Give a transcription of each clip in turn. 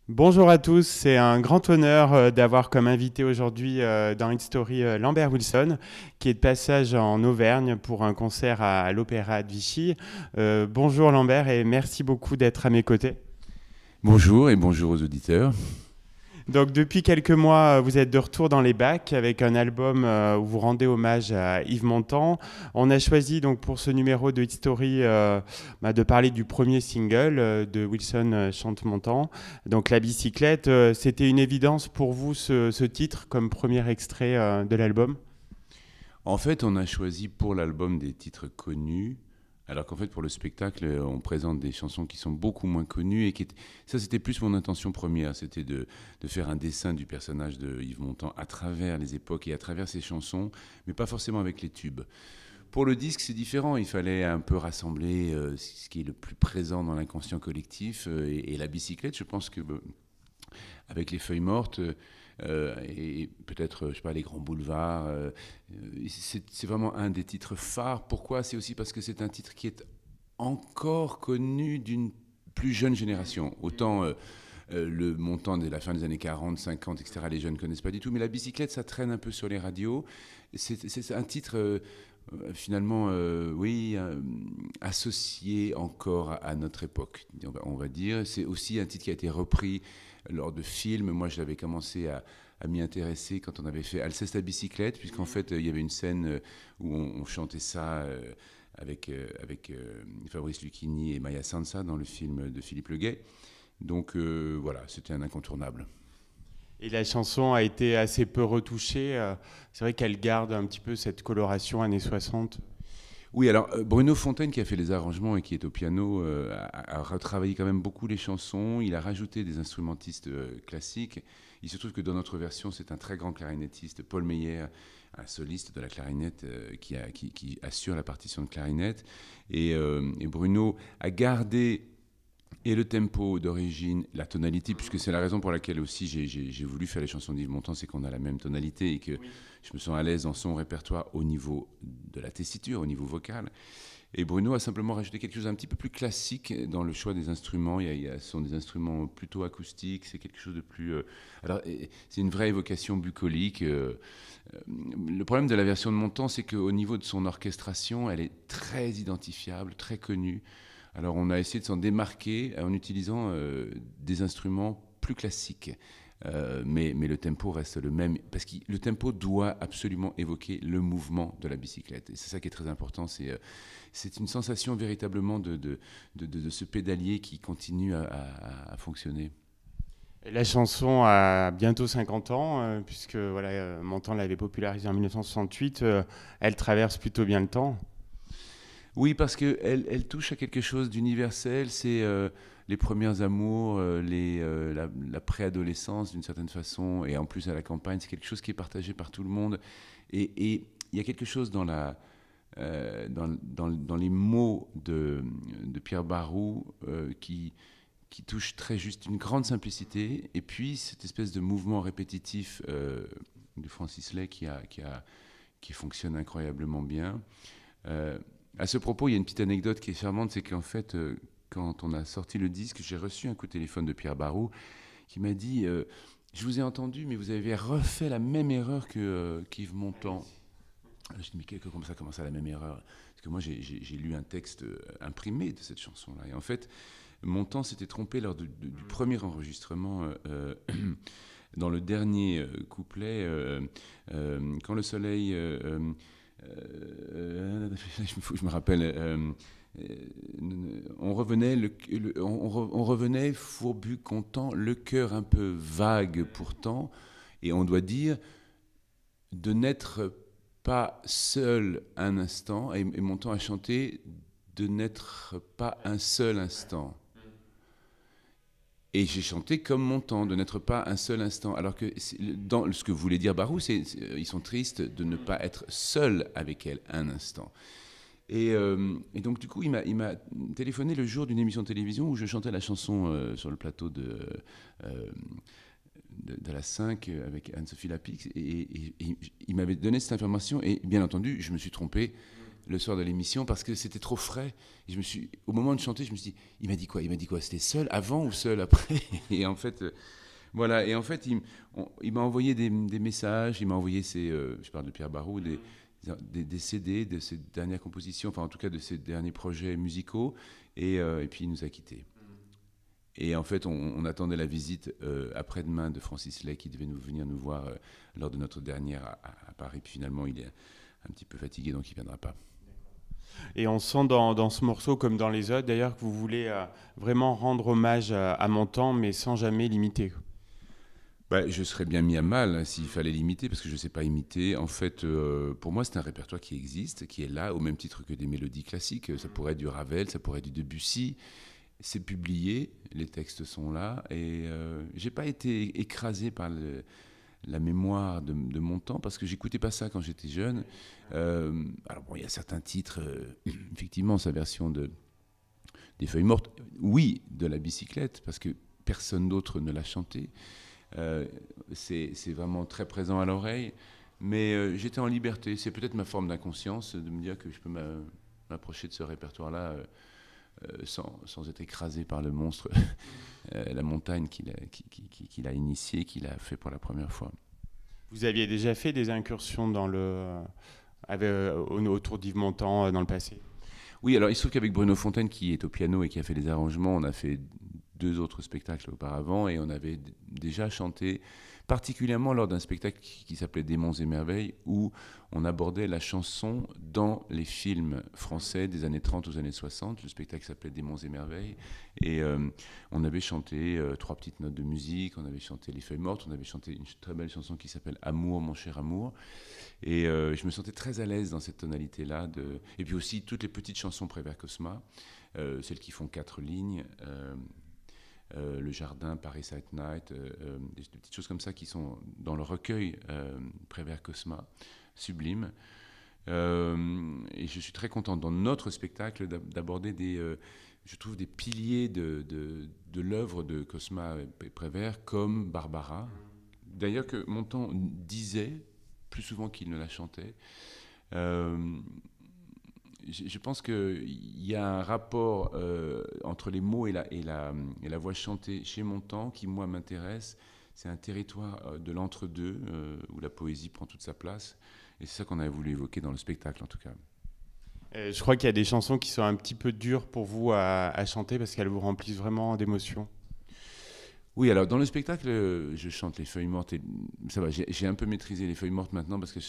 Bonjour à tous, c'est un grand honneur d'avoir comme invité aujourd'hui dans Une Story Lambert Wilson, qui est de passage en Auvergne pour un concert à l'Opéra de Vichy. Bonjour Lambert et merci beaucoup d'être à mes côtés. Bonjour et bonjour aux auditeurs. Donc depuis quelques mois, vous êtes de retour dans les bacs avec un album où vous rendez hommage à Yves Montand. On a choisi donc pour ce numéro de Hit Story de parler du premier single de Wilson chante Montand. Donc La bicyclette, c'était une évidence pour vous ce titre comme premier extrait de l'album? En fait, on a choisi pour l'album des titres connus, alors qu'en fait, pour le spectacle, on présente des chansons qui sont beaucoup moins connues. Ça, c'était plus mon intention première, c'était de faire un dessin du personnage de Yves Montand à travers les époques et à travers ses chansons, mais pas forcément avec les tubes. Pour le disque, c'est différent. Il fallait un peu rassembler ce qui est le plus présent dans l'inconscient collectif. Et la bicyclette, je pense que avec les feuilles mortes et peut-être, je sais pas, les grands boulevards. C'est vraiment un des titres phares. Pourquoi? C'est aussi parce que c'est un titre qui est encore connu d'une plus jeune génération. Autant le montant de la fin des années 40, 50, etc., les jeunes ne connaissent pas du tout. Mais la bicyclette, ça traîne un peu sur les radios. C'est un titre, finalement, oui, associé encore à notre époque, on va dire. C'est aussi un titre qui a été repris lors de films. Moi, j'avais commencé à m'y intéresser quand on avait fait Alceste à bicyclette, puisqu'en fait, il y avait une scène où on chantait ça avec Fabrice Lucchini et Maya Sansa dans le film de Philippe Leguet. Donc voilà, c'était un incontournable. Et la chanson a été assez peu retouchée. C'est vrai qu'elle garde un petit peu cette coloration années 60. Oui, alors Bruno Fontaine, qui a fait les arrangements et qui est au piano, a retravaillé quand même beaucoup les chansons. Il a rajouté des instrumentistes classiques. Il se trouve que dans notre version, c'est un très grand clarinettiste, Paul Meyer, un soliste de la clarinette qui assure la partition de clarinette. Et Bruno a gardé et le tempo d'origine, la tonalité, puisque c'est la raison pour laquelle aussi j'ai voulu faire les chansons d'Yves Montand, c'est qu'on a la même tonalité et que je me sens à l'aise dans son répertoire au niveau de la tessiture, au niveau vocal. Et Bruno a simplement rajouté quelque chose d'un petit peu plus classique dans le choix des instruments. Ce sont des instruments plutôt acoustiques, c'est quelque chose de plus... c'est une vraie évocation bucolique. Le problème de la version de Montand, c'est qu'au niveau de son orchestration, elle est très identifiable, très connue. Alors on a essayé de s'en démarquer en utilisant des instruments plus classiques. Mais le tempo reste le même, parce que le tempo doit absolument évoquer le mouvement de la bicyclette. Et c'est ça qui est très important, c'est une sensation véritablement de ce pédalier qui continue à fonctionner. Et la chanson a bientôt 50 ans, puisque voilà, Montand l'avait popularisée en 1968. Elle traverse plutôt bien le temps. Oui, parce qu'elle touche à quelque chose d'universel, c'est les premiers amours, la préadolescence d'une certaine façon, et en plus à la campagne, c'est quelque chose qui est partagé par tout le monde. Et il y a quelque chose dans les mots de Pierre Barroux qui touche très juste une grande simplicité, et puis cette espèce de mouvement répétitif de Francis Lay qui fonctionne incroyablement bien. Euh, à ce propos, il y a une petite anecdote qui est charmante, c'est qu'en fait, quand on a sorti le disque, j'ai reçu un coup de téléphone de Pierre Barroux qui m'a dit je vous ai entendu, mais vous avez refait la même erreur qu'Yves Montand. Je dis, mais comment ça la même erreur? Parce que moi, j'ai lu un texte imprimé de cette chanson-là. Et en fait, Montand s'était trompé lors du premier enregistrement. Dans le dernier couplet, quand le soleil je me rappelle. On revenait, on revenait fourbu, content, le cœur un peu vague pourtant, et on doit dire de n'être pas seul un instant, et Montand a chanté de n'être pas un seul instant. Et j'ai chanté comme Montand, de n'être pas un seul instant. Alors que dans ce que voulait dire Barou, ils sont tristes de ne pas être seuls avec elle un instant. Et donc, du coup, il m'a téléphoné le jour d'une émission de télévision où je chantais la chanson sur le plateau de la 5 avec Anne-Sophie Lapix. Et il m'avait donné cette information. Et bien entendu, je me suis trompé. le soir de l'émission parce que c'était trop frais. Et au moment de chanter, je me suis dit, il m'a dit quoi? C'était seul avant ou seul après? Et en fait, voilà. Et en fait, il m'a envoyé des messages. Il m'a envoyé je parle de Pierre Barou, des CD de ses dernières compositions, enfin en tout cas de ses derniers projets musicaux. Et puis il nous a quittés. Et en fait, on attendait la visite après-demain de Francis Lay qui devait venir nous voir lors de notre dernière à Paris. Puis finalement, il est un petit peu fatigué, donc il ne viendra pas. Et on sent dans ce morceau, comme dans les autres d'ailleurs, que vous voulez vraiment rendre hommage à Montand, mais sans jamais l'imiter. Bah, je serais bien mis à mal s'il fallait l'imiter, parce que je ne sais pas imiter. En fait, pour moi, c'est un répertoire qui existe, qui est là, au même titre que des mélodies classiques. Ça pourrait être du Ravel, ça pourrait être du Debussy. C'est publié, les textes sont là, et j'ai pas été écrasé par la mémoire de mon temps, parce que j'écoutais pas ça quand j'étais jeune. Alors bon, il y a certains titres, effectivement, sa version des Feuilles mortes, oui, de la bicyclette, parce que personne d'autre ne l'a chanté. C'est vraiment très présent à l'oreille, mais j'étais en liberté. C'est peut-être ma forme d'inconscience de me dire que je peux m'approcher de ce répertoire-là sans être écrasé par le monstre, la montagne qu'il a initié, qu'il a fait pour la première fois. Vous aviez déjà fait des incursions autour d'Yves Montand dans le passé? Oui, alors il se trouve qu'avec Bruno Fontaine, qui est au piano et qui a fait les arrangements, on a fait 2 autres spectacles auparavant, et on avait déjà chanté, particulièrement lors d'un spectacle qui s'appelait Démons et Merveilles, où on abordait la chanson dans les films français des années 30 aux années 60. Le spectacle s'appelait Démons et Merveilles, et on avait chanté 3 petites notes de musique, on avait chanté Les Feuilles mortes, on avait chanté une très belle chanson qui s'appelle Amour, mon cher amour, et je me sentais très à l'aise dans cette tonalité-là. Et puis aussi toutes les petites chansons Prévert Cosma, celles qui font 4 lignes, Le Jardin, Paris at Night, des petites choses comme ça qui sont dans le recueil Prévert Cosma, sublime. Et je suis très content dans notre spectacle d'aborder je trouve des piliers de l'œuvre de Cosma et Prévert, comme Barbara. D'ailleurs que Montand disait, plus souvent qu'il ne la chantait, je pense qu'il y a un rapport entre les mots et la voix chantée chez Montand qui, moi, m'intéresse. C'est un territoire de l'entre-deux où la poésie prend toute sa place. Et c'est ça qu'on a voulu évoquer dans le spectacle, en tout cas. Je crois qu'il y a des chansons qui sont un petit peu dures pour vous à chanter parce qu'elles vous remplissent vraiment d'émotions. Oui, alors dans le spectacle, je chante Les Feuilles mortes. Et ça va, j'ai un peu maîtrisé Les Feuilles mortes maintenant parce que,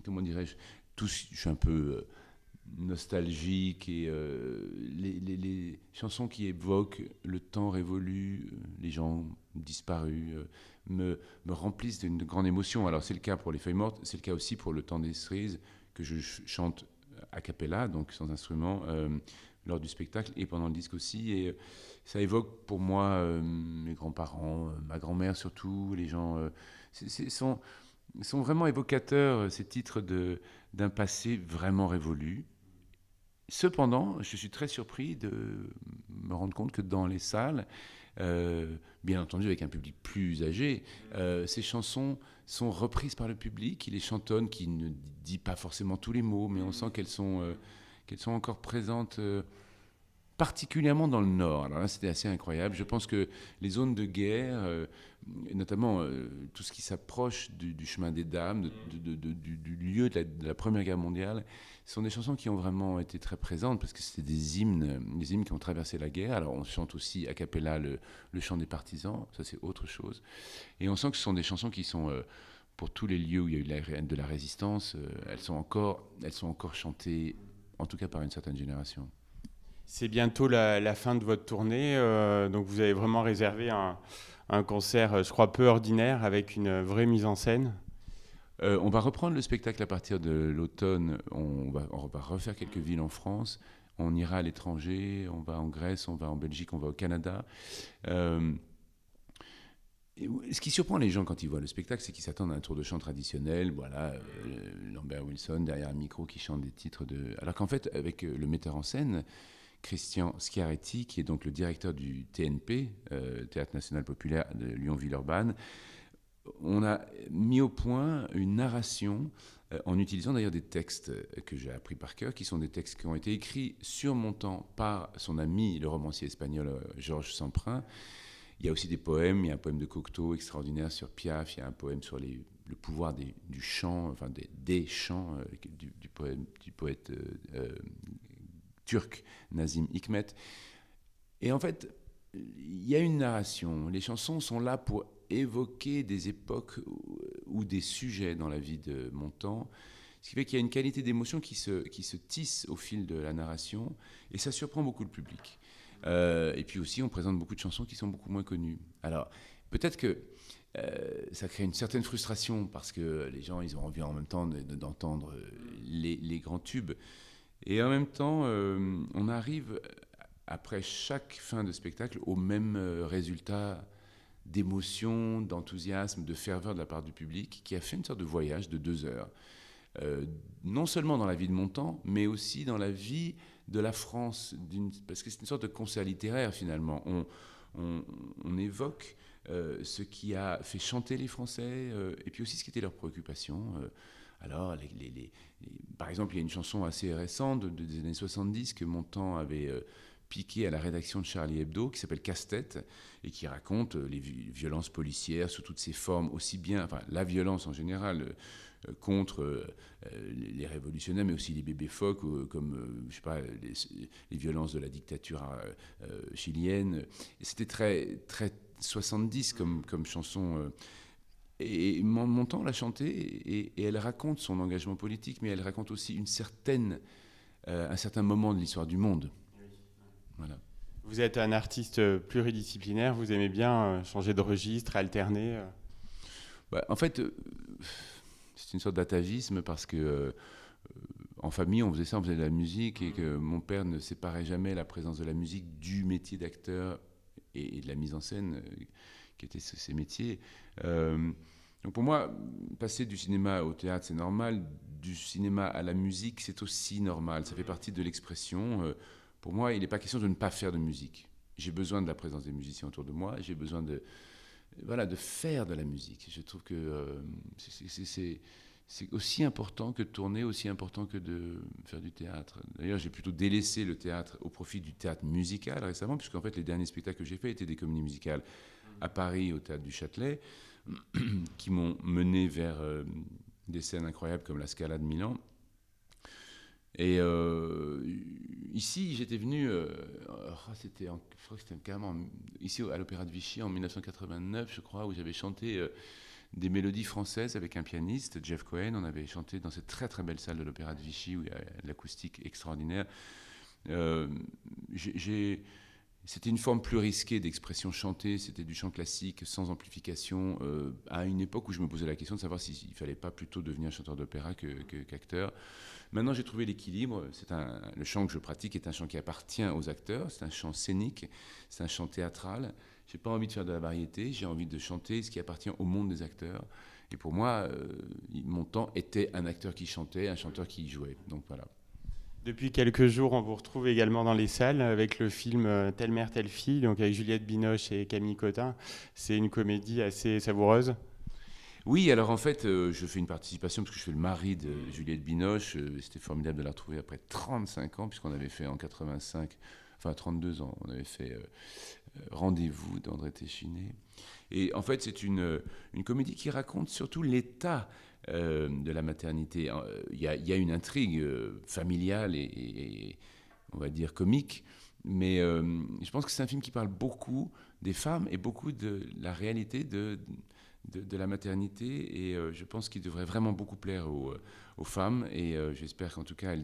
comment dirais-je, je suis un peu nostalgique, et les chansons qui évoquent le temps révolu, les gens disparus, me remplissent d'une grande émotion. Alors c'est le cas pour Les Feuilles mortes, c'est le cas aussi pour Le temps des cerises, que je chante a cappella, donc sans instrument, lors du spectacle et pendant le disque aussi. Et ça évoque pour moi mes grands-parents, ma grand-mère surtout, les gens sont vraiment évocateurs, ces titres d'un passé vraiment révolu. Cependant, je suis très surpris de me rendre compte que dans les salles, bien entendu avec un public plus âgé, ces chansons sont reprises par le public, qui les chantonne, qui ne dit pas forcément tous les mots, mais on sent qu'elles sont encore présentes, particulièrement dans le Nord. Alors là, c'était assez incroyable. Je pense que les zones de guerre, notamment tout ce qui s'approche du chemin des dames, du lieu de la Première Guerre mondiale, sont des chansons qui ont vraiment été très présentes parce que c'était des hymnes qui ont traversé la guerre. Alors on chante aussi a cappella le chant des partisans, ça c'est autre chose. Et on sent que ce sont des chansons qui sont, pour tous les lieux où il y a eu de la résistance, elles sont encore chantées, en tout cas par une certaine génération. C'est bientôt la fin de votre tournée, donc vous avez vraiment réservé un concert, je crois, peu ordinaire, avec une vraie mise en scène. On va reprendre le spectacle à partir de l'automne. On va refaire quelques villes en France. On ira à l'étranger. On va en Grèce, on va en Belgique, on va au Canada. Ce qui surprend les gens quand ils voient le spectacle, c'est qu'ils s'attendent à un tour de chant traditionnel. Voilà, Lambert Wilson derrière un micro qui chante des titres de. Alors qu'en fait, avec le metteur en scène, Christian Schiaretti, qui est donc le directeur du TNP, Théâtre National Populaire de Lyon-Villeurbanne, on a mis au point une narration en utilisant d'ailleurs des textes que j'ai appris par cœur, qui sont des textes qui ont été écrits sur Montand par son ami, le romancier espagnol Georges Semprin. Il y a aussi des poèmes, il y a un poème de Cocteau extraordinaire sur Piaf, il y a un poème sur le pouvoir du chant, enfin des chants du poète turc Nazım Hikmet. Et en fait, il y a une narration. Les chansons sont là pour évoquer des époques ou des sujets dans la vie de Montand, ce qui fait qu'il y a une qualité d'émotion qui se tisse au fil de la narration, et ça surprend beaucoup le public. Et puis aussi, on présente beaucoup de chansons qui sont beaucoup moins connues. Alors, peut-être que ça crée une certaine frustration, parce que les gens, ils ont envie en même temps d'entendre les grands tubes. Et en même temps, on arrive, après chaque fin de spectacle, au même résultat d'émotion, d'enthousiasme, de ferveur de la part du public, qui a fait une sorte de voyage de 2 heures. Non seulement dans la vie de Montand, mais aussi dans la vie de la France, parce que c'est une sorte de concert littéraire finalement. On évoque ce qui a fait chanter les Français, et puis aussi ce qui était leurs préoccupations. Alors, par exemple, il y a une chanson assez récente des années 70 que Montand avait piqué à la rédaction de Charlie Hebdo, qui s'appelle Casse-tête, et qui raconte les violences policières sous toutes ses formes, aussi bien, enfin, la violence en général, contre les révolutionnaires, mais aussi les bébés phoques, comme je sais pas, les violences de la dictature chilienne. Et c'était très, très 70 comme chanson. Et Montand l'a chantée, et elle raconte son engagement politique, mais elle raconte aussi un certain moment de l'histoire du monde. Voilà. Vous êtes un artiste pluridisciplinaire, vous aimez bien changer de registre, alterner Bah, en fait, c'est une sorte d'atavisme, parce que en famille, on faisait ça, on faisait de la musique, et que mon père ne séparait jamais la présence de la musique du métier d'acteur et de la mise en scène, qui étaient ces métiers. Donc pour moi, passer du cinéma au théâtre, c'est normal. Du cinéma à la musique, c'est aussi normal. Ça fait partie de l'expression. Pour moi, il n'est pas question de ne pas faire de musique. J'ai besoin de la présence des musiciens autour de moi. J'ai besoin de faire de la musique. Je trouve que c'est aussi important que de tourner, aussi important que de faire du théâtre. D'ailleurs, j'ai plutôt délaissé le théâtre au profit du théâtre musical récemment, puisqu'en fait, les derniers spectacles que j'ai faits étaient des comédies musicales à Paris, au théâtre du Châtelet, qui m'ont mené vers des scènes incroyables comme la Scala de Milan. Et ici, j'étais venu, je crois que c'était carrément ici à l'Opéra de Vichy en 1989, je crois, où j'avais chanté des mélodies françaises avec un pianiste, Jeff Cohen. On avait chanté dans cette très très belle salle de l'Opéra de Vichy, où il y a l'acoustique extraordinaire. C'était une forme plus risquée d'expression chantée, c'était du chant classique sans amplification, à une époque où je me posais la question de savoir s'il ne fallait pas plutôt devenir chanteur d'opéra qu'acteur. Maintenant, j'ai trouvé l'équilibre. Le chant que je pratique est un chant qui appartient aux acteurs, c'est un chant scénique, c'est un chant théâtral. Je n'ai pas envie de faire de la variété, j'ai envie de chanter ce qui appartient au monde des acteurs. Et pour moi, Montand était un acteur qui chantait, un chanteur qui jouait. Donc voilà. Depuis quelques jours, on vous retrouve également dans les salles avec le film Telle mère, telle fille, donc avec Juliette Binoche et Camille Cotin. C'est une comédie assez savoureuse. Oui, alors en fait, je fais une participation parce que je fais le mari de Juliette Binoche. C'était formidable de la retrouver après 35 ans, puisqu'on avait fait en 85, enfin 32 ans, on avait fait Rendez-vous d'André Téchiné. Et en fait, c'est une comédie qui raconte surtout l'état de la maternité. Il y a une intrigue familiale et, on va dire, comique, mais je pense que c'est un film qui parle beaucoup des femmes et beaucoup de la réalité de la maternité, et je pense qu'il devrait vraiment beaucoup plaire aux femmes, et j'espère qu'en tout cas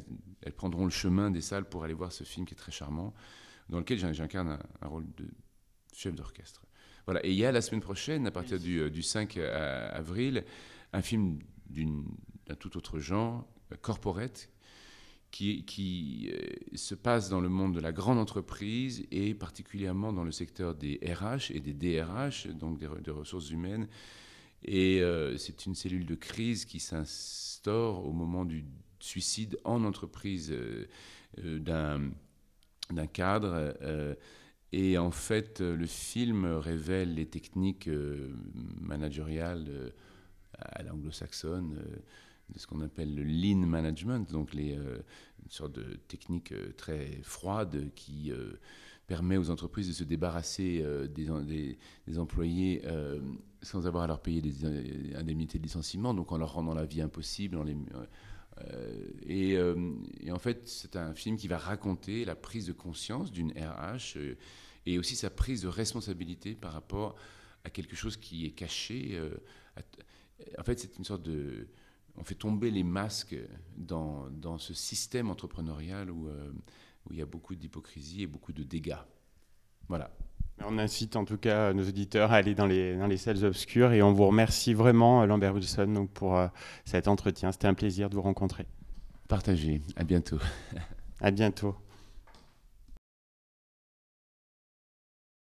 elles prendront le chemin des salles pour aller voir ce film qui est très charmant, dans lequel j'incarne un rôle de chef d'orchestre. Voilà. Et il y a la semaine prochaine, à partir du 5 avril, un film d'un tout autre genre, Corporate, qui se passe dans le monde de la grande entreprise, et particulièrement dans le secteur des RH et des DRH, donc des ressources humaines. Et c'est une cellule de crise qui s'instaure au moment du suicide en entreprise d'un cadre. Et en fait, le film révèle les techniques managériales à l'anglo-saxonne, de ce qu'on appelle le lean management, donc une sorte de technique très froide qui permet aux entreprises de se débarrasser des employés sans avoir à leur payer des indemnités de licenciement, donc en leur rendant la vie impossible. Et en fait, c'est un film qui va raconter la prise de conscience d'une RH et aussi sa prise de responsabilité par rapport à quelque chose qui est caché. En fait, c'est une sorte de... On fait tomber les masques dans ce système entrepreneurial où il y a beaucoup d'hypocrisie et beaucoup de dégâts. Voilà. On incite en tout cas nos auditeurs à aller dans les salles obscures et on vous remercie vraiment, Lambert Wilson, donc, pour cet entretien. C'était un plaisir de vous rencontrer. Partagez. À bientôt. À bientôt.